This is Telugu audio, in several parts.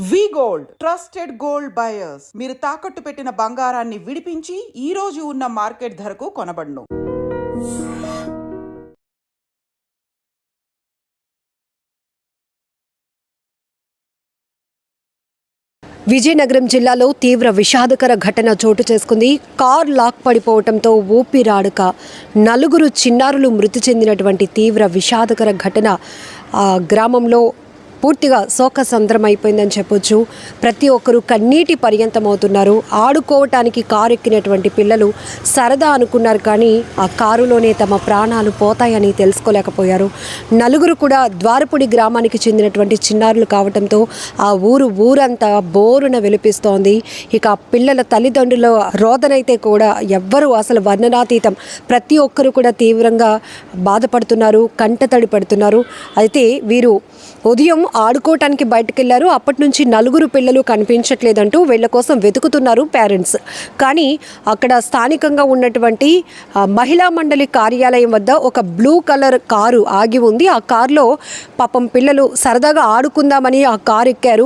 వి గోల్డ్ ట్రస్టెడ్ గోల్డ్ బయర్స్. మీరు తాకట్టు పెట్టిన బంగారాన్ని విడిపించి ఈ రోజు ఉన్న మార్కెట్ ధరకు కొనబడును. విజయనగరం జిల్లాలో తీవ్ర విషాదకర ఘటన చోటు చేసుకుంది. కార్ లాక్ పడిపోవడంతో ఊపిరాడక నలుగురు చిన్నారులు మృతి చెందినటువంటి తీవ్ర విషాదకర ఘటన గ్రామంలో పూర్తిగా శోకసంద్రం అయిపోయిందని చెప్పొచ్చు. ప్రతి ఒక్కరూ కన్నీటి పర్యంతమవుతున్నారు. ఆడుకోవటానికి కారు ఎక్కినటువంటి పిల్లలు సరదా అనుకున్నారు, కానీ ఆ కారులోనే తమ ప్రాణాలు పోతాయని తెలుసుకోలేకపోయారు. నలుగురు కూడా ద్వారపుడి గ్రామానికి చెందినటువంటి చిన్నారులు కావడంతో ఆ ఊరంతా బోరున విలిపిస్తోంది. ఇక పిల్లల తల్లిదండ్రుల రోదనైతే కూడా ఎవ్వరూ అసలు వర్ణనాతీతం. ప్రతి ఒక్కరూ కూడా తీవ్రంగా బాధపడుతున్నారు, కంటతడి పడుతున్నారు. అయితే వీరు ఉదయం ఆడుకోవటానికి బయటకు వెళ్ళారు. అప్పటి నుంచి నలుగురు పిల్లలు కనిపించట్లేదంటూ వీళ్ళ కోసం వెతుకుతున్నారు పేరెంట్స్. కానీ అక్కడ స్థానికంగా ఉన్నటువంటి మహిళా మండలి కార్యాలయం వద్ద ఒక బ్లూ కలర్ కారు ఆగి ఉంది. ఆ కారులో పాపం పిల్లలు సరదాగా ఆడుకుందామని ఆ కారు ఎక్కారు.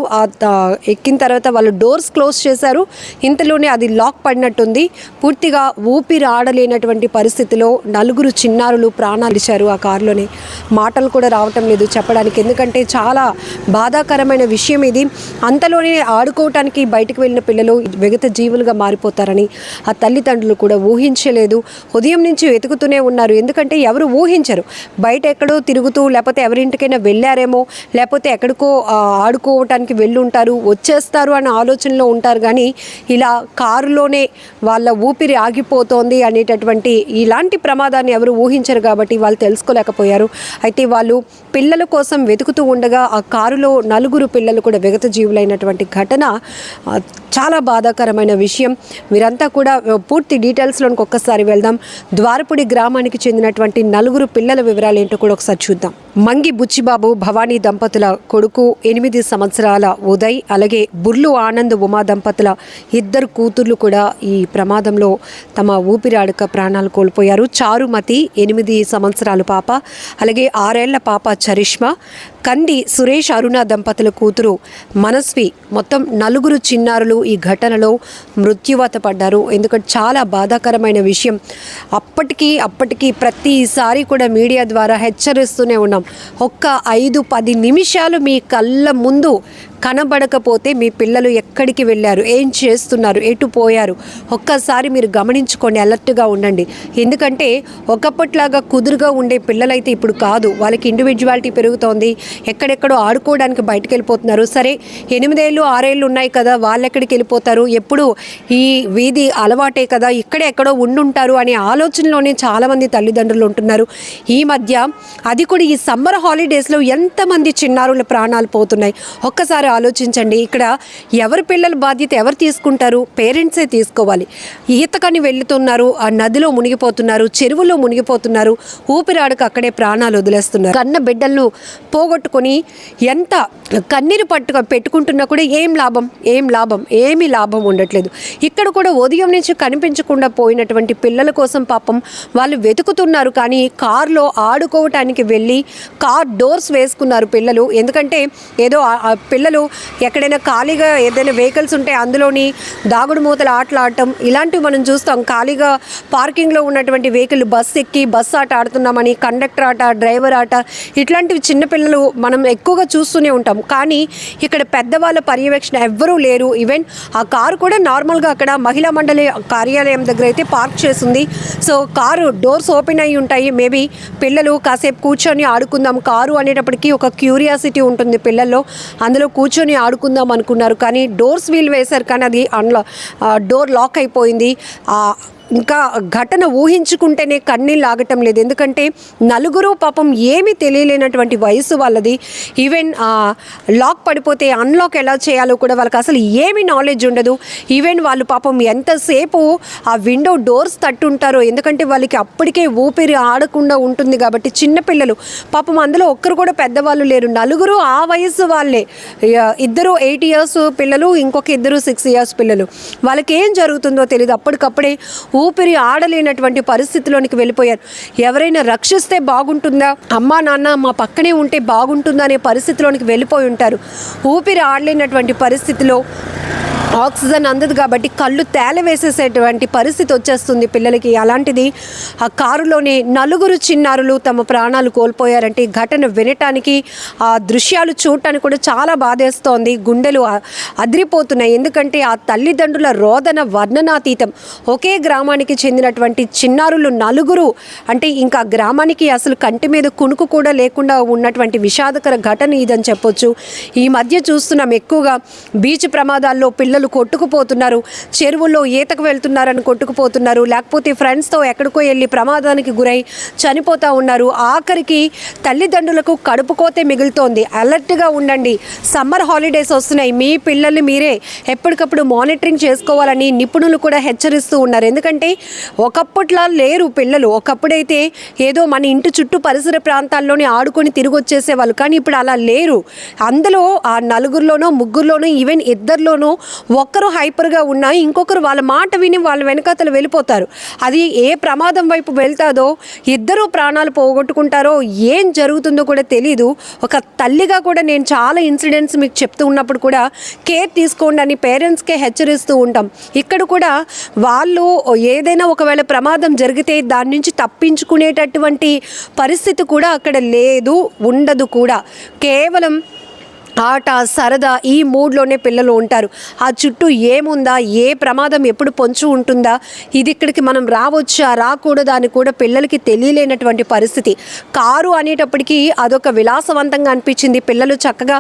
ఎక్కిన తర్వాత వాళ్ళు డోర్స్ క్లోజ్ చేశారు. ఇంతలోనే అది లాక్ పడినట్టుంది. పూర్తిగా ఊపిరి ఆడలేనటువంటి పరిస్థితిలో నలుగురు చిన్నారులు ప్రాణాలు ఇచ్చారు ఆ కారులోనే. మాటలు కూడా రావటం లేదు చెప్పడానికి, ఎందుకంటే చాలా బాధాకరమైన విషయం ఇది. అంతలోనే ఆడుకోవటానికి బయటకు వెళ్ళిన పిల్లలు విగత జీవులుగా మారిపోతారని ఆ తల్లిదండ్రులు కూడా ఊహించలేదు. ఉదయం నుంచి వెతుకుతూనే ఉన్నారు, ఎందుకంటే ఎవరు ఊహించరు. బయట ఎక్కడో తిరుగుతూ లేకపోతే ఎవరింటికైనా వెళ్ళారేమో, లేకపోతే ఎక్కడికో ఆడుకోవటానికి వెళ్ళి ఉంటారు, వచ్చేస్తారు అనే ఆలోచనలో ఉంటారు. కానీ ఇలా కారులోనే వాళ్ళ ఊపిరి ఆగిపోతోంది అనేటటువంటి ఇలాంటి ప్రమాదాన్ని ఎవరు ఊహించరు కాబట్టి వాళ్ళు తెలుసుకోలేకపోయారు. అయితే వాళ్ళు పిల్లల కోసం వెతుకుతూ ఉండగా ఆ కారులో నలుగురు పిల్లలు కూడా విగత జీవులైనటువంటి ఘటన చాలా బాధాకరమైన విషయం. వీరంతా కూడా పూర్తి డీటెయిల్స్లోకి ఒక్కసారి వెళ్దాం. ద్వారపుడి గ్రామానికి చెందినటువంటి నలుగురు పిల్లల వివరాలు ఏంటో కూడా ఒకసారి చూద్దాం. మంగి బుచ్చిబాబు భవానీ దంపతుల కొడుకు 8 సంవత్సరాల ఉదయ్, అలాగే బుర్లు ఆనంద్ ఉమా దంపతుల 2 కూతుర్లు కూడా ఈ ప్రమాదంలో తమ ఊపిరాడక ప్రాణాలు కోల్పోయారు. చారుమతి 8 సంవత్సరాల పాప, అలాగే 6 ఏళ్ల పాప చరిష్మా, కంది సురేష్ అరుణ దంపతుల కూతురు మనస్వి, మొత్తం నలుగురు చిన్నారులు ఈ ఘటనలో మృత్యువాత పడ్డారు. ఎందుకంటే చాలా బాధాకరమైన విషయం. అప్పటికి ప్రతిసారి కూడా మీడియా ద్వారా హెచ్చరిస్తూనే ఉన్నాం, ఒక్క 5-10 నిమిషాలు మీ కళ్ళ ముందు కనబడకపోతే మీ పిల్లలు ఎక్కడికి వెళ్ళారు, ఏం చేస్తున్నారు, ఎటు పోయారు, ఒక్కసారి మీరు గమనించుకోండి, అలర్ట్గా ఉండండి. ఎందుకంటే ఒకప్పట్లాగా కుదురుగా ఉండే పిల్లలైతే ఇప్పుడు కాదు. వాళ్ళకి ఇండివిజువాలిటీ పెరుగుతోంది, ఎక్కడెక్కడో ఆడుకోవడానికి బయటకు వెళ్ళిపోతున్నారు. సరే 8 ఏళ్ళు 6 ఏళ్ళు ఉన్నాయి కదా, వాళ్ళు ఎక్కడికి వెళ్ళిపోతారు, ఎప్పుడు ఈ వీధి అలవాటే కదా, ఇక్కడే ఎక్కడో ఉండుంటారు అనే ఆలోచనలోనే చాలామంది తల్లిదండ్రులు ఉంటున్నారు. ఈ మధ్య అది కూడా ఈ సమ్మర్ హాలిడేస్లో ఎంతమంది చిన్నారుల ప్రాణాలు పోతున్నాయి ఒక్కసారి ఆలోచించండి. ఇక్కడ ఎవరి పిల్లల బాధ్యత ఎవరు తీసుకుంటారు? పేరెంట్సే తీసుకోవాలి. ఈతకని వెళ్తున్నారు, ఆ నదిలో మునిగిపోతున్నారు, చెరువులో మునిగిపోతున్నారు, ఊపిరాడక అక్కడే ప్రాణాలు వదిలేస్తున్నారు. కన్న బిడ్డలను పోగొట్టుకొని ఎంత కన్నీరు పెట్టుకుంటున్నా కూడా ఏమీ లాభం ఉండట్లేదు. ఇక్కడ కూడా ఉదయం నుంచి కనిపించకుండా పోయినటువంటి పిల్లల కోసం పాపం వాళ్ళు వెతుకుతున్నారు. కానీ కారులో ఆడుకోవటానికి వెళ్ళి కార్ డోర్స్ వేసుకున్నారు పిల్లలు. ఎందుకంటే ఏదో పిల్లలు ఎక్కడైనా ఖాళీగా ఏదైనా వెహికల్స్ ఉంటే అందులోని దాగుడు మూతలు ఆటలు ఆడటం ఇలాంటివి మనం చూస్తాం. ఖాళీగా పార్కింగ్లో ఉన్నటువంటి వెహికల్ బస్సు ఎక్కి బస్సు ఆట ఆడుతున్నామని, కండక్టర్ ఆట, డ్రైవర్ ఆట, ఇట్లాంటివి చిన్నపిల్లలు మనం ఎక్కువగా చూస్తూనే ఉంటాం. కానీ ఇక్కడ పెద్దవాళ్ళ పర్యవేక్షణ ఎవ్వరూ లేరు. ఈవెన్ ఆ కారు కూడా నార్మల్గా అక్కడ మహిళా మండలి కార్యాలయం దగ్గర అయితే పార్క్ చేసింది. సో కారు డోర్స్ ఓపెన్ అయ్యి ఉంటాయి. మేబీ పిల్లలు కాసేపు కూర్చొని ఆడుకుందాం, కారు అనేటప్పటికీ ఒక క్యూరియాసిటీ ఉంటుంది పిల్లల్లో, అందులో కూర్చొని ఆడుకుందాం అనుకున్నారు. కానీ డోర్స్ వీల్ వేశారు, కానీ అది డోర్ లాక్ అయిపోయింది. ఇంకా ఘటన ఊహించుకుంటేనే కన్నీళ్ళు ఆగటం లేదు. ఎందుకంటే నలుగురు పాపం ఏమీ తెలియలేనటువంటి వయసు వాళ్ళది. ఈవెన్ లాక్ పడిపోతే అన్లాక్ ఎలా చేయాలో కూడా వాళ్ళకి అసలు ఏమీ నాలెడ్జ్ ఉండదు. ఈవెన్ వాళ్ళు పాపం ఎంతసేపు ఆ విండో డోర్స్ తట్టుంటారో, ఎందుకంటే వాళ్ళకి అప్పటికే ఊపిరి ఆడకుండా ఉంటుంది కాబట్టి. చిన్నపిల్లలు పాపం, అందులో ఒక్కరు కూడా పెద్దవాళ్ళు లేరు, నలుగురు ఆ వయసు వాళ్ళే. 2 8 years పిల్లలు, ఇంకొక 2 6 years పిల్లలు. వాళ్ళకి ఏం జరుగుతుందో తెలియదు. అప్పటికప్పుడే ఊపిరి ఆడలేనటువంటి పరిస్థితిలోనికి వెళ్ళిపోయారు. ఎవరైనా రక్షిస్తే బాగుంటుందా, అమ్మా నాన్న మా పక్కనే ఉంటే బాగుంటుందా అనే పరిస్థితిలోనికి వెళ్ళిపోయి ఉంటారు. ఊపిరి ఆడలేనటువంటి పరిస్థితిలో ఆక్సిజన్ అందదు కాబట్టి కళ్ళు తేలవేసేసేటువంటి పరిస్థితి వచ్చేస్తుంది పిల్లలకి. అలాంటిది ఆ కారులోనే 4 చిన్నారులు తమ ప్రాణాలు కోల్పోయారంటే ఈ ఘటన వినటానికి, ఆ దృశ్యాలు చూడటానికి కూడా చాలా బాధేస్తోంది. గుండెలు అదిరిపోతున్నాయి. ఎందుకంటే ఆ తల్లిదండ్రుల రోదన వర్ణనాతీతం. ఒకే గ్రామానికి చెందినటువంటి చిన్నారులు 4 అంటే ఇంకా గ్రామానికి అసలు కంటి మీద కునుకు కూడా లేకుండా ఉన్నటువంటి విషాదకర ఘటన ఇదని చెప్పొచ్చు. ఈ మధ్య చూస్తున్నాం ఎక్కువగా బీచ్ ప్రమాదాల్లో పిల్లలు కొట్టుకుపోతున్నారు, చెరువుల్లో ఈతకు వెళ్తున్నారని కొట్టుకుపోతున్నారు, లేకపోతే ఫ్రెండ్స్తో ఎక్కడికో వెళ్ళి ప్రమాదానికి గురై చనిపోతూ ఉన్నారు. ఆఖరికి తల్లిదండ్రులకు కడుపు కోతే మిగులుతోంది. అలర్ట్గా ఉండండి, సమ్మర్ హాలిడేస్ వస్తున్నాయి, మీ పిల్లల్ని మీరే ఎప్పటికప్పుడు మానిటరింగ్ చేసుకోవాలని నిపుణులు కూడా హెచ్చరిస్తూ ఉన్నారు. ఎందుకంటే ఒకప్పట్లా లేరు పిల్లలు. ఒకప్పుడైతే ఏదో మన ఇంటి చుట్టూ పరిసర ప్రాంతాల్లోనే ఆడుకొని తిరిగి వచ్చేసేవాళ్ళు, కానీ ఇప్పుడు అలా లేరు. అందులో ఆ 4లోనో 3లోనో ఈవెన్ 2లోనో ఒక్కరు హైపర్గా ఉన్నా ఇంకొకరు వాళ్ళ మాట విని వాళ్ళ వెనకాతలు వెళ్ళిపోతారు. అది ఏ ప్రమాదం వైపు వెళ్తాదో, ఇద్దరు ప్రాణాలు పోగొట్టుకుంటారో, ఏం జరుగుతుందో కూడా తెలీదు. ఒక తల్లిగా కూడా నేను చాలా ఇన్సిడెంట్స్ మీకు చెప్తూ ఉన్నప్పుడు కూడా కేర్ తీసుకోండి అని పేరెంట్స్కే హెచ్చరిస్తూ ఉంటాం. ఇక్కడ కూడా వాళ్ళు ఏదైనా ఒకవేళ ప్రమాదం జరిగితే దాని నుంచి తప్పించుకునేటటువంటి పరిస్థితి కూడా అక్కడ లేదు, ఉండదు కూడా. కేవలం ఆట సరదా ఈ మూడ్లోనే పిల్లలు ఉంటారు. ఆ చుట్టూ ఏముందా, ఏ ప్రమాదం ఎప్పుడు పొంచి ఉంటుందా, ఇది ఇక్కడికి మనం రావచ్చా రాకూడదా అని కూడా పిల్లలకి తెలియలేనటువంటి పరిస్థితి. కారు అనేటప్పటికీ అదొక విలాసవంతంగా అనిపించింది. పిల్లలు చక్కగా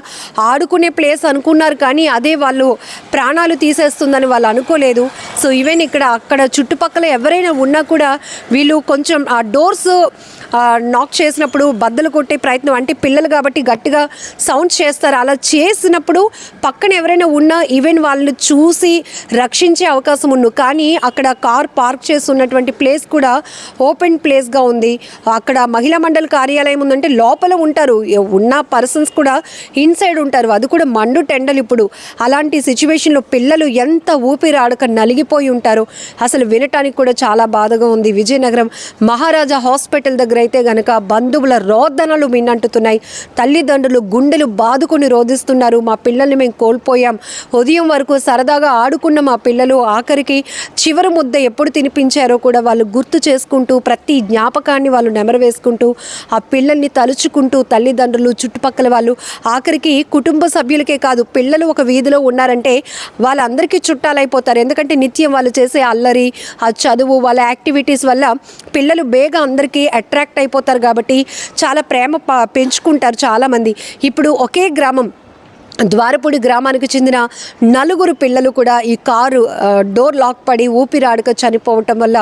ఆడుకునే ప్లేస్ అనుకున్నారు, కానీ అదే వాళ్ళు ప్రాణాలు తీసేస్తుందని వాళ్ళు అనుకోలేదు. సో ఈవెన్ అక్కడ చుట్టుపక్కల ఎవరైనా ఉన్నా కూడా వీళ్ళు కొంచెం ఆ డోర్స్ నాక్ చేసినప్పుడు బద్దలు కొట్టే ప్రయత్నం, అంటే పిల్లలు కాబట్టి గట్టిగా సౌండ్స్ చేస్తారు. అలా చేసినప్పుడు పక్కన ఎవరైనా ఉన్నా ఈవెన్ వాళ్ళని చూసి రక్షించే అవకాశం ఉంది. కానీ అక్కడ కార్ పార్క్ చేసి ఉన్నటువంటి ప్లేస్ కూడా ఓపెన్ ప్లేస్గా ఉంది. అక్కడ మహిళా మండలి కార్యాలయం ఉందంటే లోపల ఉంటారు, ఉన్న పర్సన్స్ కూడా ఇన్సైడ్ ఉంటారు. అది కూడా మండు టెండలు. ఇప్పుడు అలాంటి సిచ్యువేషన్లో పిల్లలు ఎంత ఊపిరాడక నలిగిపోయి ఉంటారో అసలు వినటానికి కూడా చాలా బాధగా ఉంది. విజయనగరం మహారాజా హాస్పిటల్ దగ్గర అయితే గనక బంధువుల రోదనలు మిన్నంటుతున్నాయి. తల్లిదండ్రులు గుండెలు బాదుకొని రోధిస్తున్నారు. మా పిల్లల్ని మేము కోల్పోయాం, ఉదయం వరకు సరదాగా ఆడుకున్న మా పిల్లలు ఆఖరికి చివరి ముద్ద ఎప్పుడు తినిపించారో కూడా వాళ్ళు గుర్తు చేసుకుంటూ ప్రతి జ్ఞాపకాన్ని వాళ్ళు నెమరు వేసుకుంటూ ఆ పిల్లల్ని తలుచుకుంటూ తల్లిదండ్రులు చుట్టుపక్కల వాళ్ళు ఆఖరికి కుటుంబ సభ్యులకే కాదు, పిల్లలు ఒక వీధిలో ఉన్నారంటే వాళ్ళందరికీ చుట్టాలైపోతారు. ఎందుకంటే నిత్యం వాళ్ళు చేసే అల్లరి, ఆ చదువు, వాళ్ళ యాక్టివిటీస్ వల్ల పిల్లలు బేగా అందరికీ అట్రాక్ట్ అయిపోతారు కాబట్టి చాలా ప్రేమ పెంచుకుంటారు చాలామంది. ఇప్పుడు ఒకే గ్రామం ద్వారపూడి గ్రామానికి చెందిన 4 పిల్లలు కూడా ఈ కారు డోర్ లాక్ పడి ఊపిరాడక చనిపోవటం వల్ల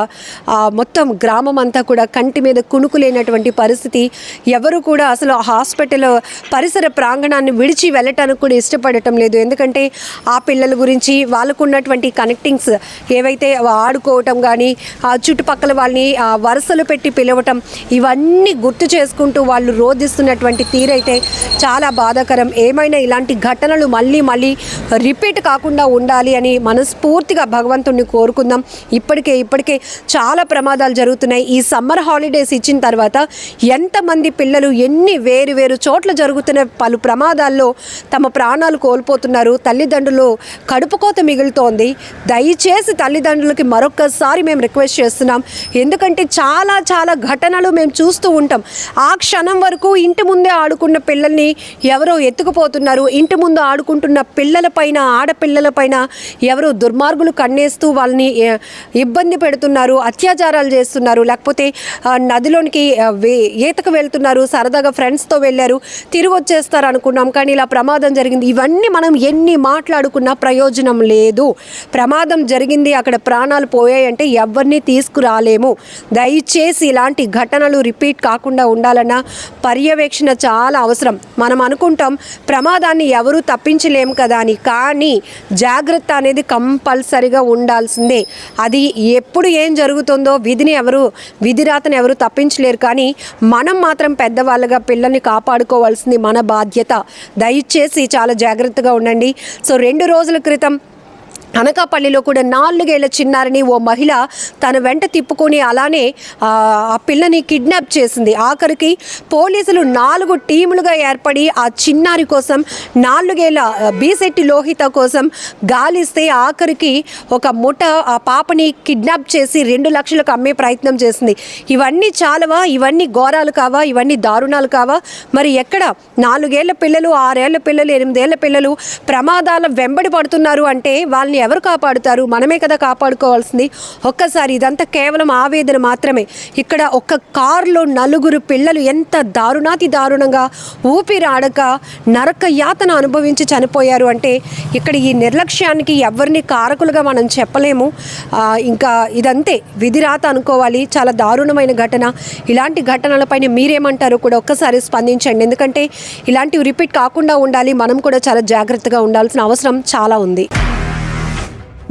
మొత్తం గ్రామం అంతా కూడా కంటి మీద కునుకు లేనటువంటి పరిస్థితి. ఎవరు కూడా అసలు హాస్పిటల్ పరిసర ప్రాంగణాన్ని విడిచి వెళ్ళటానికి కూడా ఇష్టపడటం లేదు. ఎందుకంటే ఆ పిల్లల గురించి వాళ్ళకు ఉన్నటువంటి కనెక్టింగ్స్ ఏవైతే ఆడుకోవటం కానీ, ఆ చుట్టుపక్కల వాళ్ళని వరుసలు పెట్టి పిలవటం, ఇవన్నీ గుర్తు చేసుకుంటూ వాళ్ళు రోధిస్తున్నటువంటి తీరైతే చాలా బాధాకరం. ఏమైనా ఇలాంటి ఘటనలు మళ్ళీ రిపీట్ కాకుండా ఉండాలి అని మనస్ఫూర్తిగా భగవంతుడిని కోరుకుందాం. ఇప్పటికే చాలా ప్రమాదాలు జరుగుతున్నాయి. ఈ సమ్మర్ హాలిడేస్ ఇచ్చిన తర్వాత ఎంతమంది పిల్లలు ఎన్ని వేరు చోట్ల జరుగుతున్న పలు ప్రమాదాల్లో తమ ప్రాణాలు కోల్పోతున్నారు. తల్లిదండ్రులు కడుపుకోత మిగులుతోంది. దయచేసి తల్లిదండ్రులకి మరొక్కసారి మేము రిక్వెస్ట్ చేస్తున్నాం. ఎందుకంటే చాలా ఘటనలు మేము చూస్తూ ఉంటాం. ఆ క్షణం వరకు ఇంటి ముందే ఆడుకున్న పిల్లల్ని ఎవరో ఎత్తుకుపోతున్నారు. ఇంటి ముందు ఆడుకుంటున్న పిల్లలపైన, ఆడపిల్లలపైన ఎవరో దుర్మార్గులు కన్నేస్తూ వాళ్ళని ఇబ్బంది పెడుతున్నారు, అత్యాచారాలు చేస్తున్నారు. లేకపోతే నదిలోనికి ఈతకు వెళ్తున్నారు, సరదాగా ఫ్రెండ్స్తో వెళ్ళారు, తిరిగి వచ్చేస్తారు అనుకున్నాం, కానీ ఇలా ప్రమాదం జరిగింది. ఇవన్నీ మనం ఎన్ని మాట్లాడుకున్నా ప్రయోజనం లేదు. ప్రమాదం జరిగింది, అక్కడ ప్రాణాలు పోయాయంటే ఎవరిని తీసుకురాలేము. దయచేసి ఇలాంటి ఘటనలు రిపీట్ కాకుండా ఉండాలన్న పర్యవేక్షణ చాలా అవసరం. మనం అనుకుంటాం ప్రమాదాన్ని ఎవరు తప్పించలేము కదా అని, కానీ జాగ్రత్త అనేది కంపల్సరిగా ఉండాల్సిందే. అది ఎప్పుడు ఏం జరుగుతుందో విధిరాతను ఎవరు తప్పించలేరు, కానీ మనం మాత్రం పెద్దవాళ్ళగా పిల్లల్ని కాపాడుకోవాల్సింది మన బాధ్యత. దయచేసి చాలా జాగ్రత్తగా ఉండండి. సో 2 రోజుల క్రితం అనకాపల్లిలో కూడా 4 ఏళ్ల చిన్నారిని ఓ మహిళ తన వెంట తిప్పుకొని అలానే ఆ పిల్లని కిడ్నాప్ చేసింది. ఆఖరికి పోలీసులు 4 టీములుగా ఏర్పడి ఆ చిన్నారి కోసం 4 ఏళ్ల బీసెట్టి లోహిత కోసం గాలిస్తే ఆఖరికి ఒక ముఠ ఆ పాపని కిడ్నాప్ చేసి 2 లక్షలకు అమ్మే ప్రయత్నం చేసింది. ఇవన్నీ చాలవా? ఇవన్నీ ఘోరాలు కావా? ఇవన్నీ దారుణాలు కావా? మరి ఎక్కడ 4 ఏళ్ల పిల్లలు, 6 ఏళ్ల పిల్లలు, 8 ఏళ్ల పిల్లలు ప్రమాదాల వెంబడి పడుతున్నారు అంటే వాళ్ళని ఎవరు కాపాడుతారు? మనమే కదా కాపాడుకోవాల్సింది. ఒక్కసారి ఇదంతా కేవలం ఆవేదన మాత్రమే. ఇక్కడ ఒక్క కారులో 4 పిల్లలు ఎంత దారుణాతి దారుణంగా ఊపిరాడక నరక యాతన అనుభవించి చనిపోయారు అంటే ఇక్కడ ఈ నిర్లక్ష్యానికి ఎవరిని కారకులుగా మనం చెప్పలేము. ఇంకా ఇదంతే విధిరాత అనుకోవాలి. చాలా దారుణమైన ఘటన. ఇలాంటి ఘటనలపైన మీరేమంటారో కూడా ఒక్కసారి స్పందించండి. ఎందుకంటే ఇలాంటివి రిపీట్ కాకుండా ఉండాలి. మనం కూడా చాలా జాగ్రత్తగా ఉండాల్సిన అవసరం చాలా ఉంది.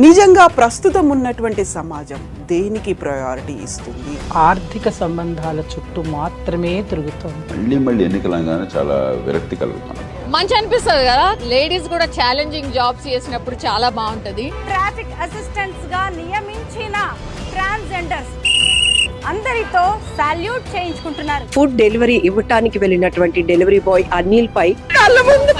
నిజంగా ప్రస్తుతం ఉన్నటువంటి సమాజం దేనికి ప్రయారిటీ ఇస్తుంది? ఆర్థిక సంబంధాల చుట్టూ మాత్రమే తిరుగుతుంది. మళ్ళీ ఎన్నికలంగానే చాలా విరక్తి కలుగుతున్నాం. మంచి అనిపిస్తుంది కదా, లేడీస్ కూడా ఛాలెంజింగ్ జాబ్స్ చేసినప్పుడు చాలా బాగుంటది. ట్రాఫిక్ అసిస్టెంట్స్ గా నియమించిన ట్రాన్స్జెండర్స్ అందరితో సాల్యూట్ చేయించుకుంటున్నారు. ఫుడ్ డెలివరీ ఇవ్వటానికి వెళ్ళినటువంటి డెలివరీ బాయ్ అనిల్ పై కళ్ళ ముందు